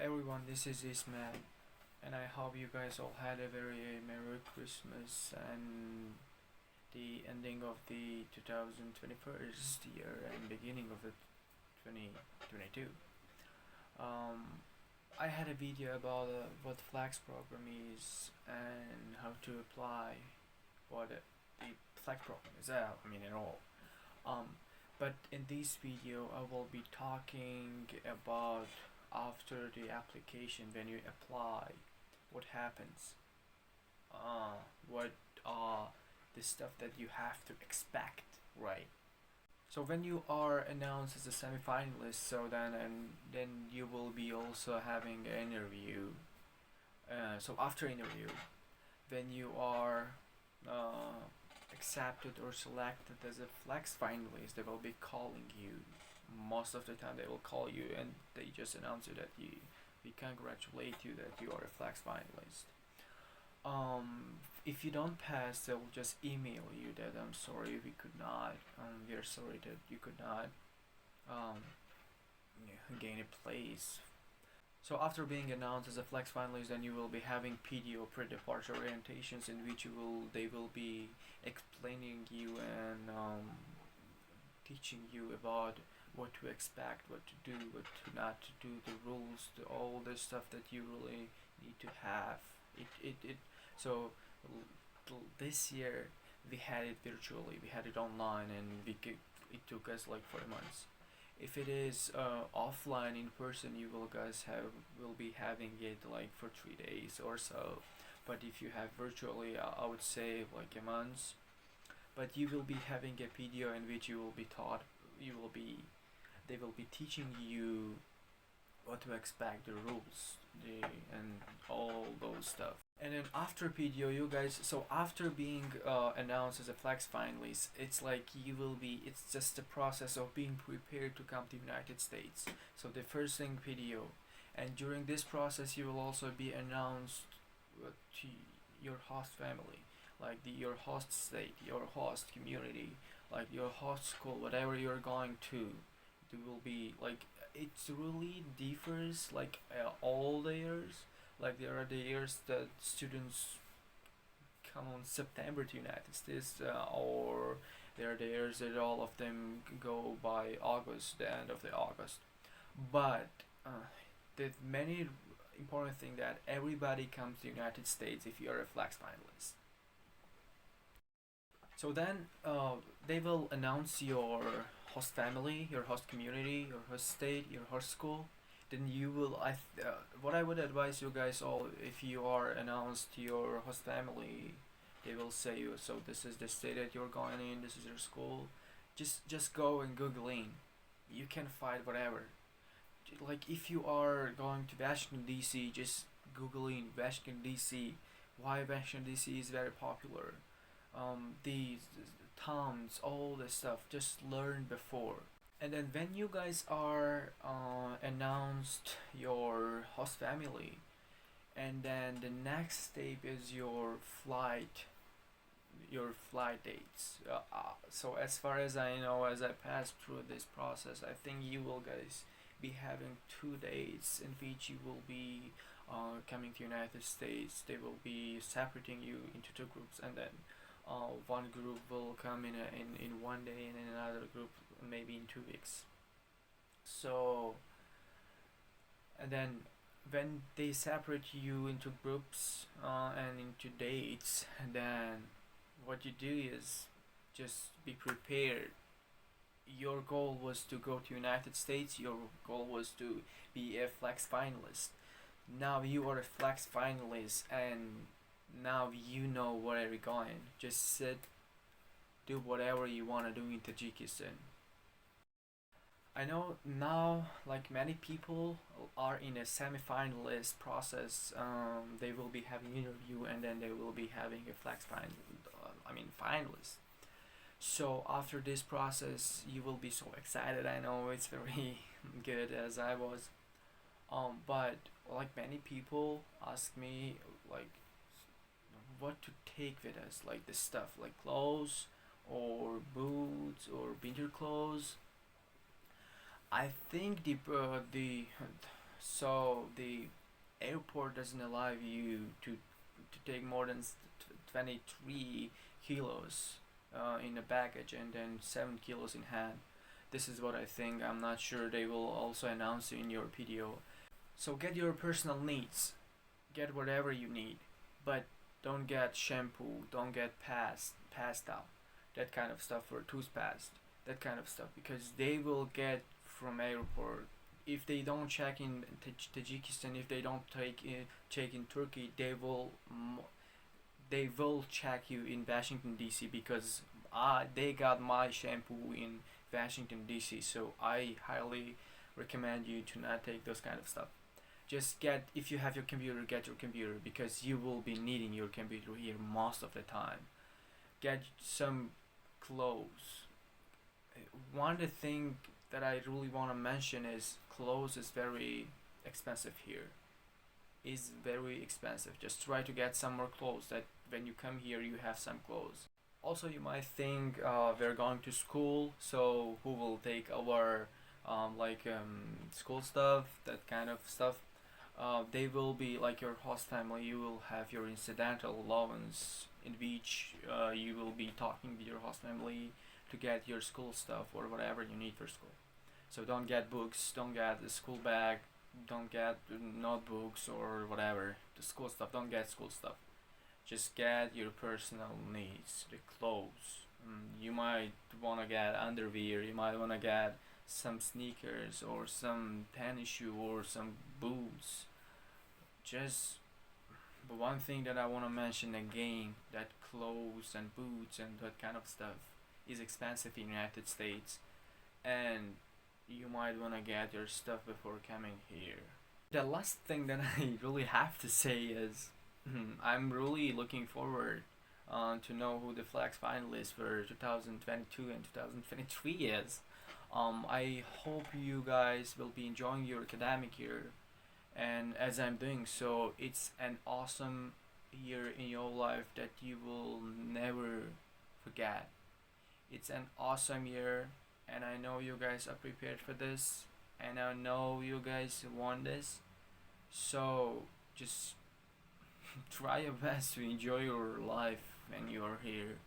everyone, this is Ismail, and I hope you guys all had a very Merry Christmas and the ending of the 2021st year and beginning of the 2022. Um, I had a video about what Flex program is and how to apply what the Flex program is. In all. Um, but in this video, I will be talking about after the application when you apply, what happens, what the stuff that you have to expect, right? So when you are announced as a semifinalist, so then you will be also having an interview. So after interview, when you are uh, accepted or selected as a flex finalist, they will be calling you. Most of the time, they will call you and they just announce you that we congratulate you that you are a flex finalist. If you don't pass, they'll just email you that I'm sorry we could not. We are sorry that you could not um, gain a place. So after being announced as a flex finalist, then you will be having PDO pre-departure orientations in which they will be explaining you and teaching you about what to expect, what to do, what to not to do, the rules, all the stuff that you really need to have. It so this year we had it virtually, we had it online, and it took us like 4 months. If it is offline in person, you will guys have will be having it like for 3 days or so. But if you have virtually, I would say like a month. But you will be having a video in which you will be taught. You will be They will be teaching you what to expect, the rules, and all those stuff. And then after PDO, you guys. So after being announced as a flex finalist, it's like you will be. It's just the process of being prepared to come to United States. So the first thing PDO, and during this process, you will also be announced to your host family, like your host state, your host community, like your host school, whatever you're going to. It will be like it's really differs like all the years. Like there are the years that students come on September to United States, or there are the years that all of them go by August, the end of the August. But the many important thing that everybody comes to United States if you are a flex finalist. So then they will announce your host family, your host community, your host state, your host school. Then you will. What I would advise you guys all, if you are announced to your host family, they will say you. So this is the state that you're going in. This is your school. Just go and Google in. You can find whatever. Like if you are going to Washington D.C., just Google in Washington D.C. Why Washington D.C. is very popular. These towns, all this stuff. Just learn before. And then when you guys are announced your host family, and then the next step is your flight dates. So as far as I know, as I pass through this process, I think you will guys be having 2 dates in which you will be coming to United States. They will be separating you into two groups, and then one group will come in 1 day, and then another group maybe in 2 weeks. So, and then when they separate you into groups and into dates, then what you do is just be prepared. Your goal was to go to United States. Your goal was to be a flex finalist. Now you are a flex finalist, and now you know where you're going. Just sit, do whatever you want to do in Tajikistan. I know now, like many people are in a semi-finalist process. They will be having interview, and then they will be having a flex finalist. So after this process, you will be so excited. I know it's very good as I was. But like many people ask me like what to take with us, like the stuff like clothes or boots or winter clothes. I think So the airport doesn't allow you to take more than 23 kilos in the baggage and then 7 kilos in hand. This is what I think. I'm not sure, they will also announce it in your PDO. So get your personal needs, get whatever you need, but don't get shampoo, don't get pasta, that kind of stuff, or toothpaste, that kind of stuff, because they will get from airport. If they don't check in Tajikistan, if they don't check in Turkey, they will check you in Washington D.C. because they got my shampoo in Washington D.C. So I highly recommend you to not take those kind of stuff. Just get, if you have your computer, get your computer, because you will be needing your computer here most of the time. Get some clothes. One of the thing that I really want to mention is clothes is very expensive here. Is very expensive. Just try to get some more clothes, that when you come here you have some clothes. Also, you might think we're going to school, so who will take our school stuff, that kind of stuff. They will be like your host family. You will have your incidental allowance, in which you will be talking with your host family to get your school stuff or whatever you need for school. So don't get books, don't get the school bag, don't get notebooks or whatever, the school stuff. Don't get school stuff. Just get your personal needs, the clothes. You might wanna get underwear. You might wanna get some sneakers or some tennis shoe or some boots. Just one thing that I want to mention again, that clothes and boots and that kind of stuff is expensive in United States, and you might want to get your stuff before coming here. The last thing that I really have to say is I'm really looking forward to know who the flags finalists for 2022 and 2023 is. I hope you guys will be enjoying your academic year, and as I'm doing so, it's an awesome year in your life that you will never forget. It's an awesome year, and I know you guys are prepared for this, and I know you guys want this. So just try your best to enjoy your life when you're here.